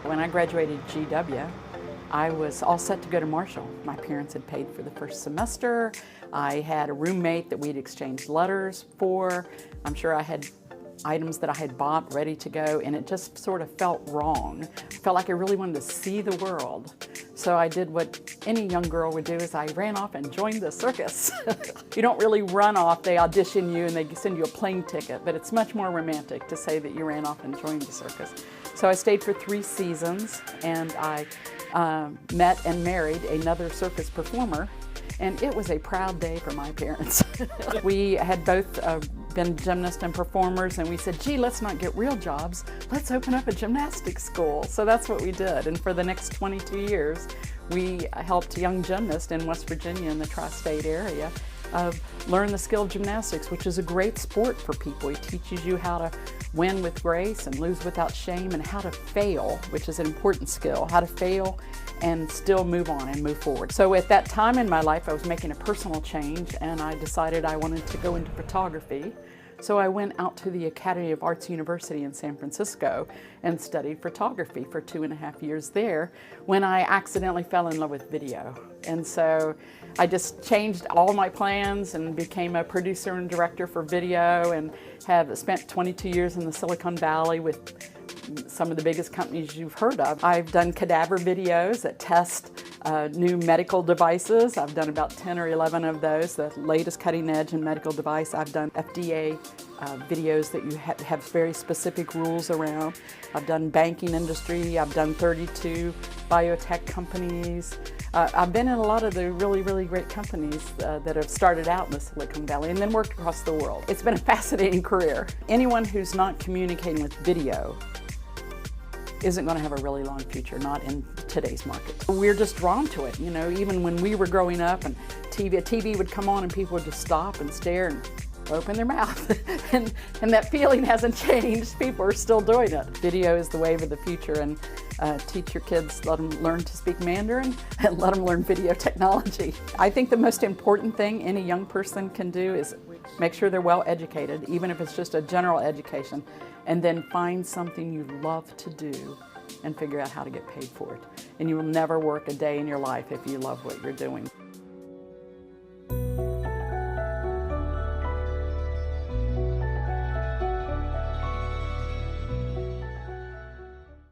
When I graduated GW, I was all set to go to Marshall. My parents had paid for the first semester. I had a roommate that we'd exchanged letters for. I'm sure I had items that I had bought ready to go, and it just sort of felt wrong. I felt like I really wanted to see the world. So I did what any young girl would do, is I ran off and joined the circus. You don't really run off, they audition you and they send you a plane ticket, but it's much more romantic to say that you ran off and joined the circus. So I stayed for 3 seasons, and I met and married another circus performer, and it was a proud day for my parents. We had both been gymnasts and performers, and we said, gee, let's not get real jobs, let's open up a gymnastics school. So that's what we did, and for the next 22 years, we helped young gymnasts in West Virginia in the tri-state area learn the skill of gymnastics, which is a great sport for people. It teaches you how to win with grace and lose without shame, and how to fail, which is an important skill, how to fail and still move on and move forward. So at that time in my life, I was making a personal change, and I decided I wanted to go into photography. So I went out to the Academy of Arts University in San Francisco and studied photography for 2.5 years there, when I accidentally fell in love with video. And so I just changed all my plans and became a producer and director for video, and have spent 22 years in the Silicon Valley with some of the biggest companies you've heard of. I've done cadaver videos that test new medical devices. I've done about 10 or 11 of those, the latest cutting edge in medical device. I've done FDA videos that you have very specific rules around. I've done banking industry. I've done 32 biotech companies. I've been in a lot of the really, really great companies that have started out in the Silicon Valley and then worked across the world. It's been a fascinating career. Anyone who's not communicating with video isn't going to have a really long future, not in today's market. We're just drawn to it, you know, even when we were growing up and TV would come on and people would just stop and stare and open their mouth. and that feeling hasn't changed. People are still doing it. Video is the wave of the future, and teach your kids, let them learn to speak Mandarin and let them learn video technology. I think the most important thing any young person can do is make sure they're well educated, even if it's just a general education, and then find something you love to do and figure out how to get paid for it. And you will never work a day in your life if you love what you're doing.